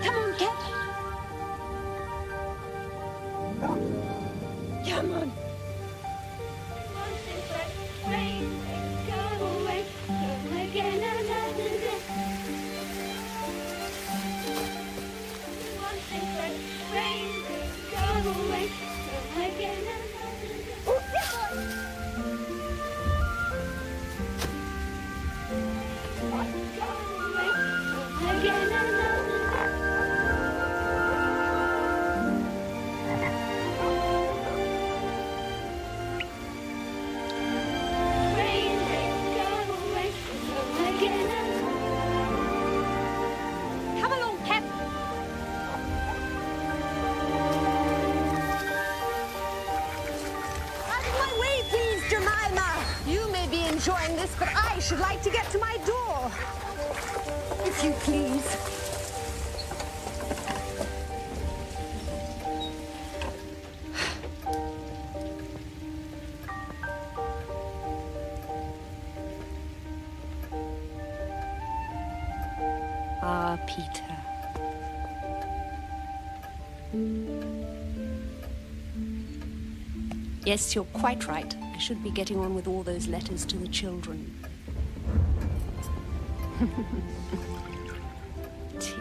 Come on, Kep. Come on. Enjoying this, but I should like to get to my door. If you please. Ah, Peter. Yes, you're quite right. I should be getting on with all those letters to the children. Tea.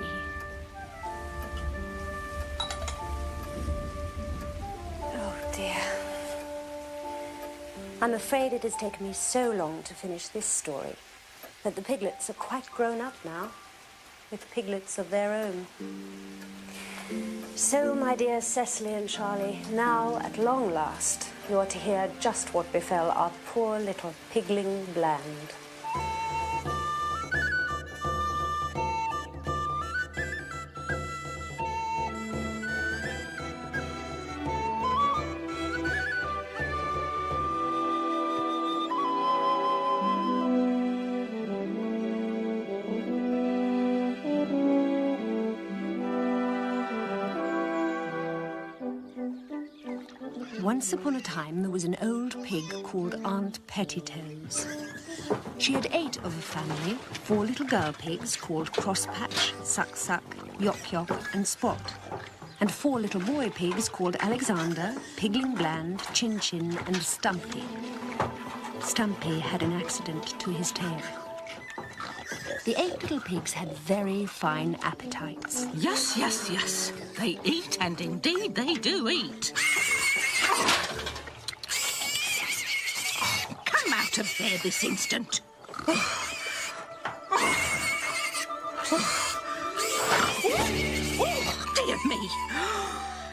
Oh, dear. I'm afraid it has taken me so long to finish this story that the piglets are quite grown up now, with piglets of their own. So, my dear Cecily and Charlie, now, at long last, you are to hear just what befell our poor little Pigling Bland. Once upon a time, there was an old pig called Aunt Pettytoes. She had 8 of a family, 4 little girl pigs called Crosspatch, Suck-Suck, Yop-Yop and Spot, and 4 little boy pigs called Alexander, Pigling Bland, Chin-Chin and Stumpy. Stumpy had an accident to his tail. The 8 little pigs had very fine appetites. Yes, yes, yes. They eat, and indeed they do eat. Come out of there this instant. Dear me.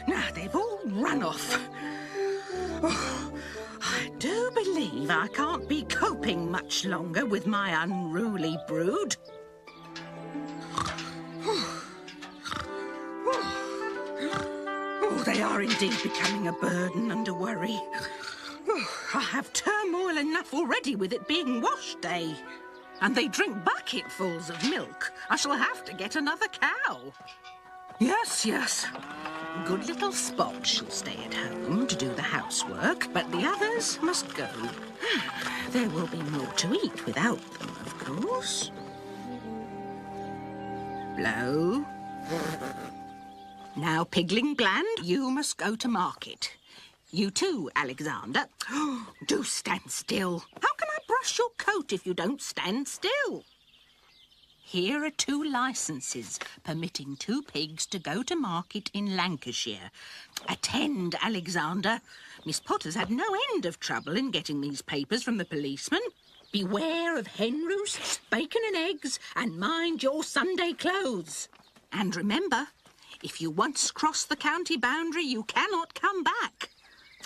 Now they've all run off. I do believe I can't be coping much longer with my unruly brood. Oh, they are indeed becoming a burden and a worry. I have turmoil enough already with it being wash day. And they drink bucketfuls of milk. I shall have to get another cow. Yes, yes. Good little Spot shall stay at home to do the housework, but the others must go. There will be more to eat without them, of course. Blow. Now, Pigling Bland, you must go to market. You too, Alexander. Do stand still. How can I brush your coat if you don't stand still? Here are 2 licences permitting 2 pigs to go to market in Lancashire. Attend, Alexander. Miss Potter's had no end of trouble in getting these papers from the policeman. Beware of hen roosts, bacon and eggs, and mind your Sunday clothes. And remember, if you once cross the county boundary, you cannot come back.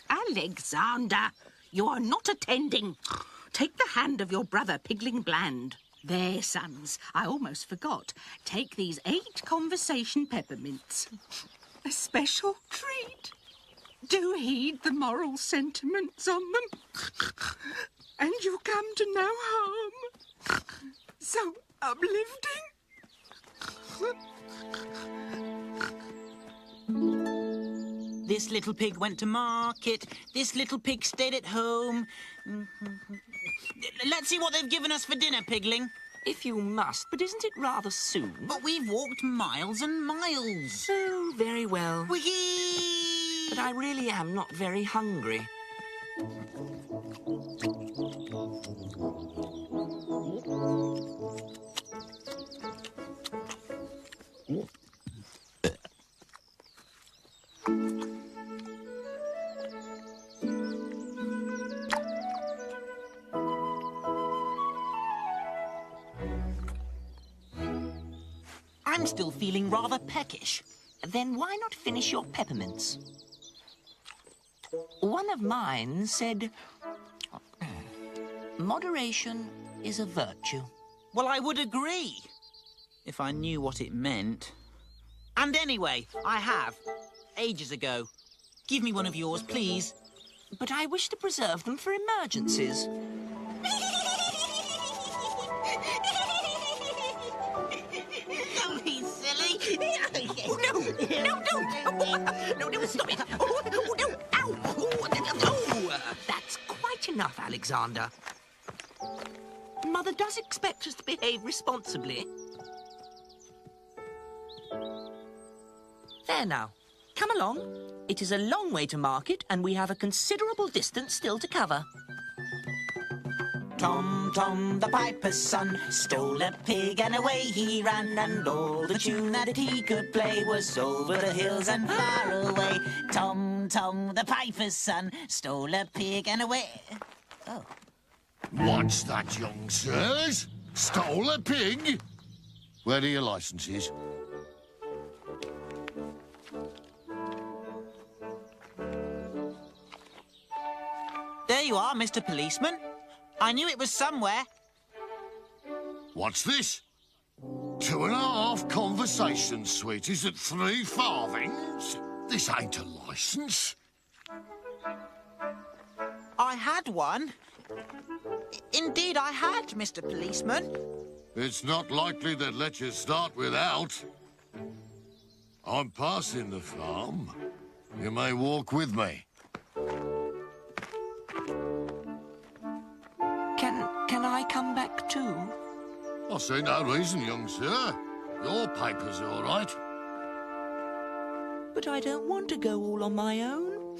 Alexander, you are not attending. Take the hand of your brother, Pigling Bland. There, sons, I almost forgot. Take these 8 conversation peppermints. A special treat. Do heed the moral sentiments on them. And you'll come to no harm. So uplifting. This little pig went to market. This little pig stayed at home. Let's see what they've given us for dinner, Pigling. If you must, but isn't it rather soon? But we've walked miles and miles. Oh, very well. Whee! But I really am not very hungry. I'm still feeling rather peckish. Then why not finish your peppermints? One of mine said, moderation is a virtue. Well, I would agree, if I knew what it meant. And anyway, I have, ages ago. Give me one of yours, please. But I wish to preserve them for emergencies. Don't be silly. Oh, no, stop it. Oh, no, ow. Oh, that's quite enough, Alexander. Mother does expect us to behave responsibly. There now. Come along. It is a long way to market, and we have a considerable distance still to cover. Tom, Tom, the piper's son, stole a pig and away he ran, and all the tune that he could play was over the hills and far away. Tom, Tom, the piper's son, stole a pig and away... Oh. What's that, young sirs? Stole a pig? Where are your licenses? There you are, Mr. Policeman. I knew it was somewhere. What's this? 2.5 conversation sweeties at 3 farthings? This ain't a licence. I had one. Indeed, I had, Mr. Policeman. It's not likely they'd let you start without. I'm passing the farm. You may walk with me. Can I come back too? I see no reason, young sir. Your paper's all right. But I don't want to go all on my own.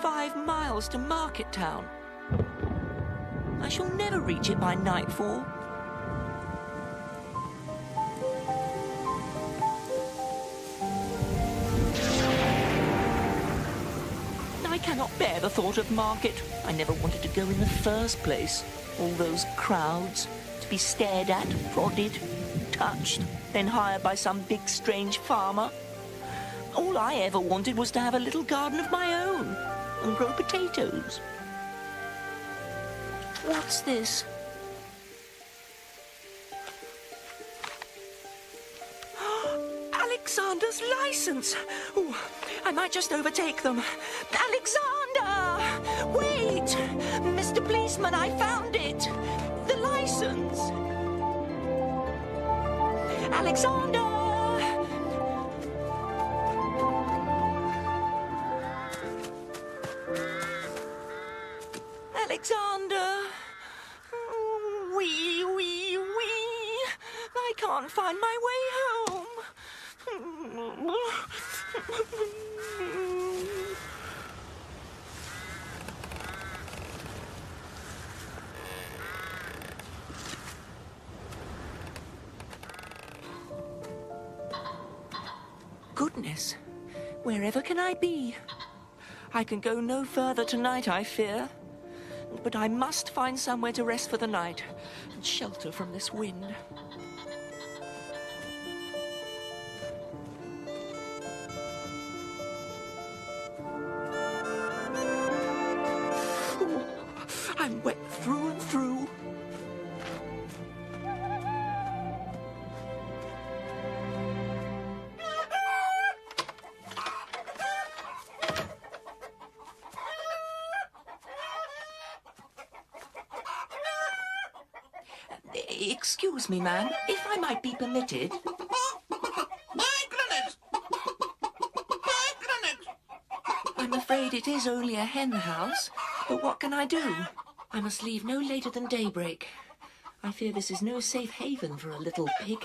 "5 miles to Market Town. I shall never reach it by nightfall. I cannot bear the thought of market. I never wanted to go in the first place. All those crowds, to be stared at, prodded, touched, then hired by some big strange farmer. All I ever wanted was to have a little garden of my own and grow potatoes. What's this? Alexander's license! Ooh, I might just overtake them. Alexander! Wait! Mr. Policeman, I found it! The license! Alexander! Alexander! Wee, wee, wee! I can't find my way home. Goodness, wherever can I be? I can go no further tonight, I fear. But I must find somewhere to rest for the night and shelter from this wind. Ooh, I'm wet through and through. Excuse me, ma'am, if I might be permitted. My goodness! afraid it is only a hen house, but what can I do? I must leave no later than daybreak. I fear this is no safe haven for a little pig.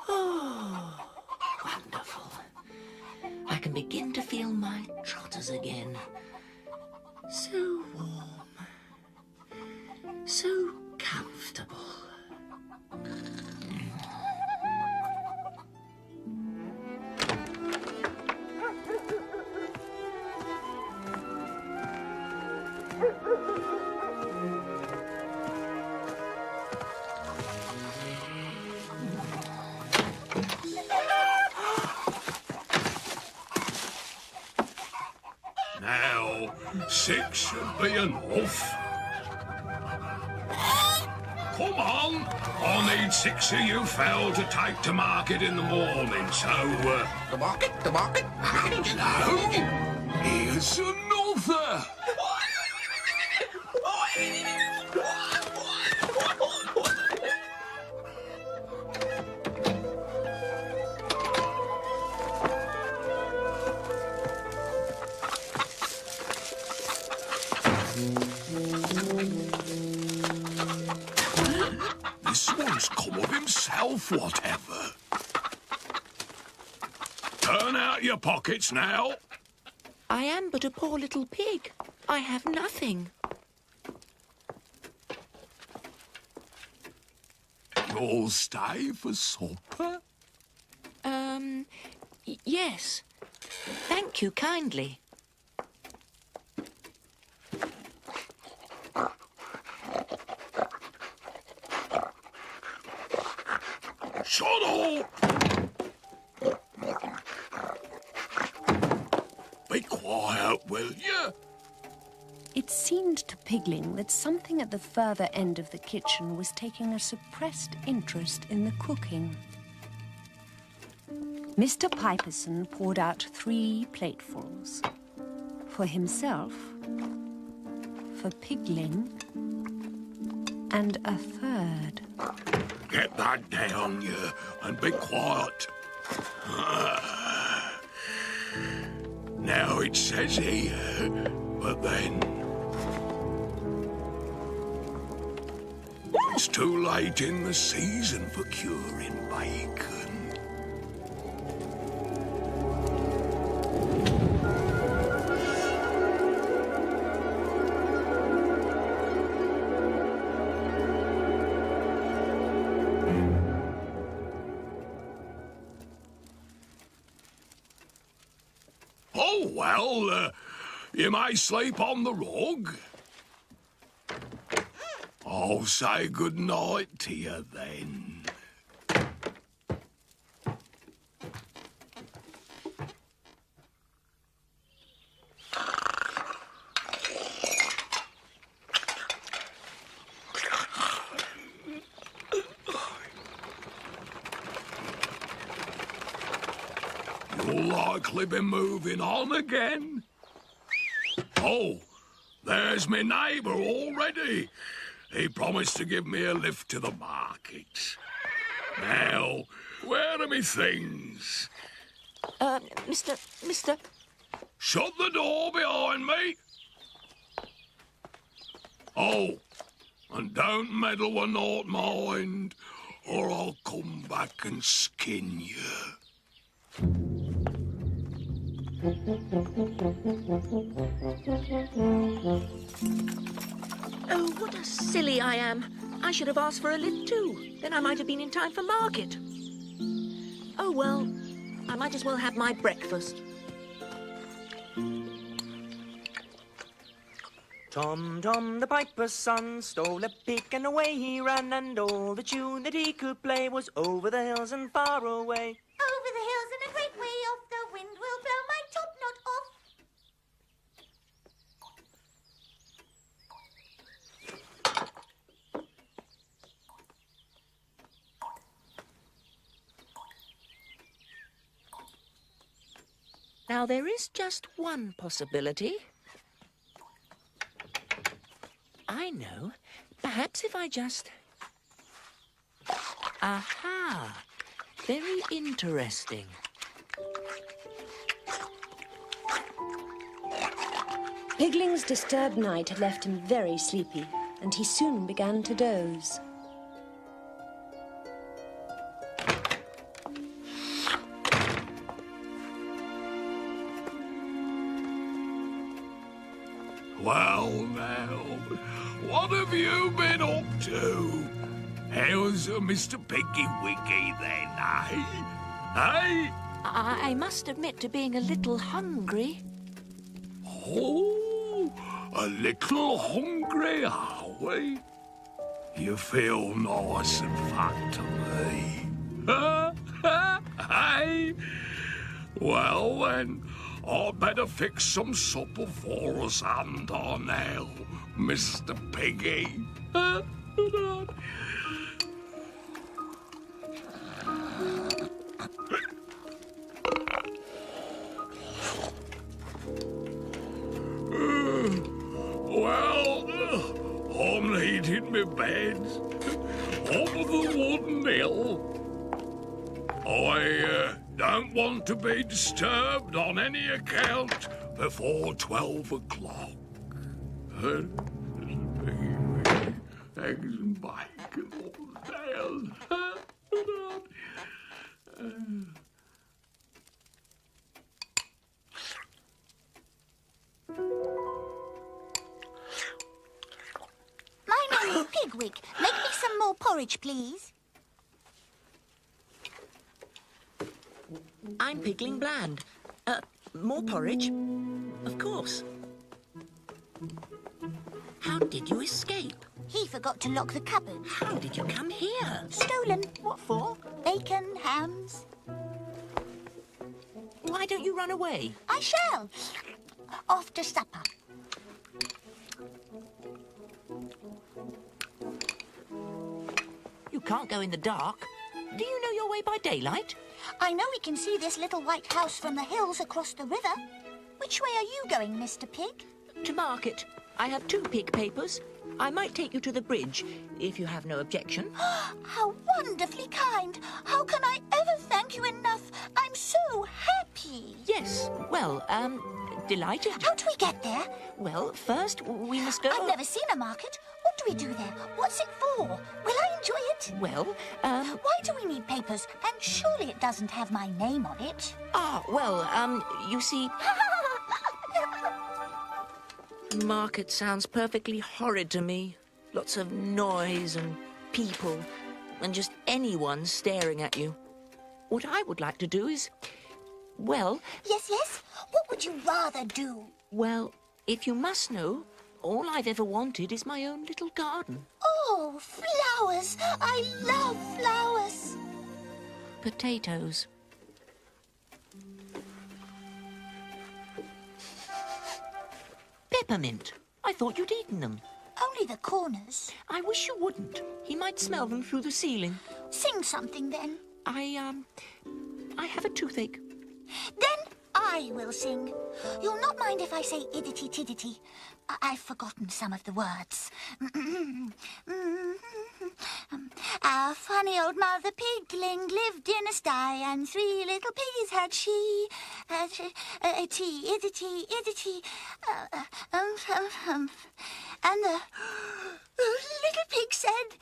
Oh, wonderful. I can begin to feel my trotters again. So warm. So comfortable. Now, 6 should be enough. Come on! I need 6 of you fowl to take to market in the morning, so, The market, the market. no! Here's another! This one's come of himself, whatever. Turn out your pockets now. I am but a poor little pig. I have nothing. You'll stay for supper? Yes. Thank you kindly. Shut up! Be quiet, will you? It seemed to Pigling that something at the further end of the kitchen was taking a suppressed interest in the cooking. Mr. Piperson poured out 3 platefuls. For himself, for Pigling, and a third. Get that down, you, and be quiet. Now it says here, but then... It's too late in the season for curing bacon. Oh, well, you may sleep on the rug. I'll say good night to you then. You'll likely be moving on again. Oh, there's my neighbour already. He promised to give me a lift to the market. Now, where are my things? Mister... Shut the door behind me. Oh, and don't meddle with naught, mind, or I'll come back and skin you. Oh, what a silly I am. I should have asked for a lift too. Then I might have been in time for market. Oh, well, I might as well have my breakfast. Tom, Tom, the piper's son, stole a pig and away he ran, and all the tune that he could play was over the hills and far away. Over the hills and a great way off, the wind will blow my top knot off. Now, there is just one possibility. I know. Perhaps if I just... Aha! Very interesting. Pigling's disturbed night had left him very sleepy, and he soon began to doze. Well, now, what have you been up to? How's Mr. Piggy Wiggy then, eh? Eh? I must admit to being a little hungry. Oh, a little hungry, are we? You feel nice and fat to me. Hey? Well, then, I'd better fix some supper for us, and I now, Mr. Piggy. Well, I'm needing my bed over the wooden hill. I don't want to be disturbed on any account before 12 o'clock. Eggs and bacon all down. My name is Pigwig. Make me some more porridge, please. I'm Pigling Bland. More porridge? Of course. How did you escape? He forgot to lock the cupboard. How did you come here? Stolen. What for? Bacon, hams. Why don't you run away? I shall. Off to supper. You can't go in the dark. Do you know your way by daylight? I know we can see this little white house from the hills across the river. Which way are you going, Mr. Pig? To market. I have 2 pig papers. I might take you to the bridge, if you have no objection. How wonderfully kind. How can I ever thank you enough? I'm so happy. Yes. Well, delighted. How do we get there? Well, first, we must go... I've never seen a market. What do we do there? What's it for? Will I enjoy it? Well, Why do we need papers? And surely it doesn't have my name on it. you see... Market sounds perfectly horrid to me. Lots of noise and people, and just anyone staring at you. What I would like to do is... Well... Yes, yes? What would you rather do? Well, if you must know, all I've ever wanted is my own little garden. Oh, flowers! I love flowers! Potatoes. Peppermint. I thought you'd eaten them. Only the corners. I wish you wouldn't. He might smell them through the ceiling. Sing something then. I have a toothache. Then I will sing. You'll not mind if I say iddity tiddity. I've forgotten some of the words. Our funny old mother Pigling lived in a sty, and 3 little piggies had she. Iddity, iddity. And the little pig said,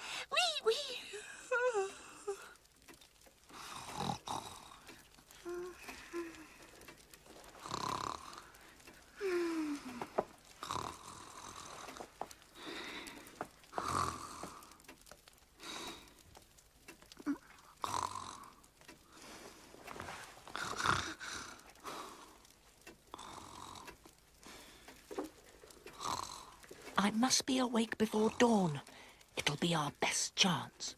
wee. I must be awake before dawn. It'll be our best chance.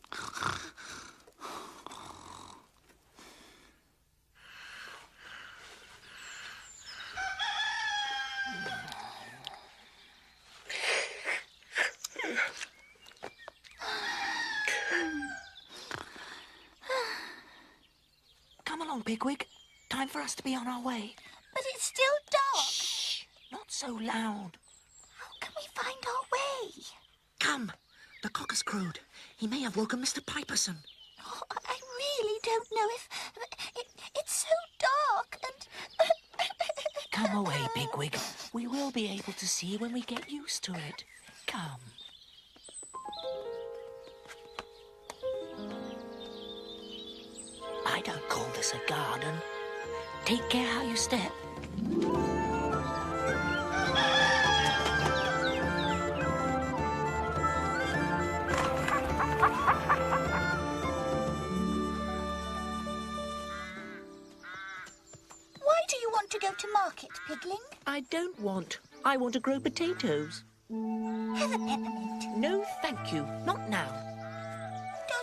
Come along, Pigwig. Time for us to be on our way. But it's still dark. Shh! Not so loud. How can we find our way? Come. The cock has crowed. He may have woken Mr. Piperson. Oh, I really don't know if... It's so dark and... Come away, Pigwig. We will be able to see when we get used to it. Come. I don't call this a garden. Take care how you step. Why do you want to go to market, Pigling? I don't want. I want to grow potatoes. Have a peppermint. No, thank you. Not now.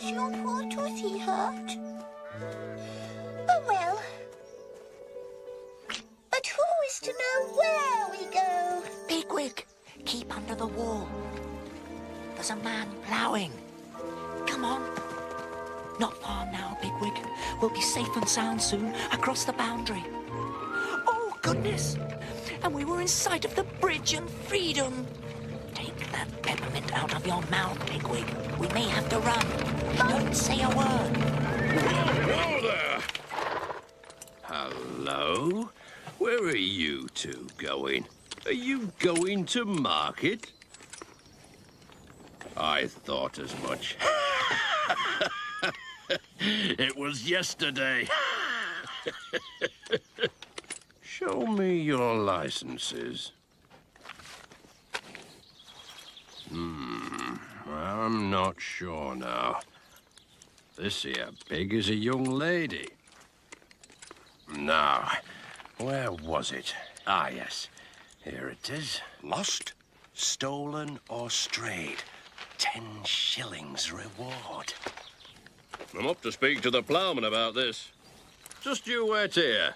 Does your poor toothy hurt? Oh, well. But who is to know where we go? Pigwig, keep under the wall. There's a man ploughing. Come on. Not far now, Pigwig. We'll be safe and sound soon across the boundary. Oh, goodness! And we were in sight of the bridge and freedom. Take that peppermint out of your mouth, Pigwig. We may have to run. Don't say a word. Whoa there! Hello? Where are you two going? Are you going to market? I thought as much. It was yesterday. Show me your licenses. I'm not sure now. This here pig is a young lady. Now, where was it? Ah, yes. Here it is. Lost, stolen, or strayed. 10 shillings reward. I'm up to speak to the ploughman about this. Just you wait here.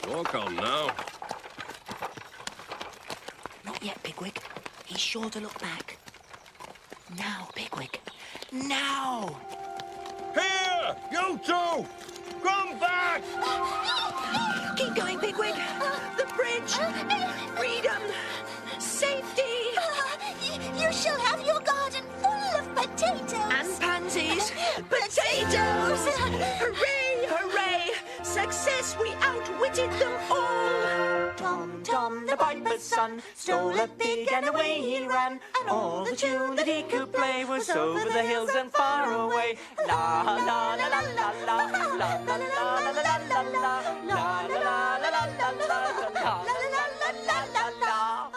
Walk on now. Not yet, Pigwig. He's sure to look back. Now, Pigwig. Now! Here! You two! Come back! Keep going, Pigwig. The bridge. Freedom. Safety. You shall have your garden full of potatoes. And pansies. Potatoes! Hooray, hooray! Success, we outwitted them all! Tom, Tom, the piper's son, stole a pig and away he ran. And all the tune that he could play was over the hills and far away. La la la la la la, la la la la la la la la, la la la la la la la, la la la.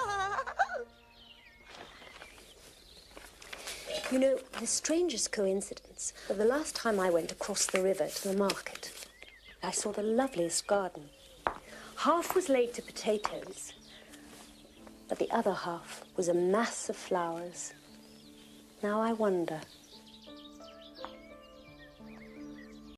You know, the strangest coincidence, but the last time I went across the river to the market, I saw the loveliest garden. Half was laid to potatoes, but the other half was a mass of flowers. Now I wonder,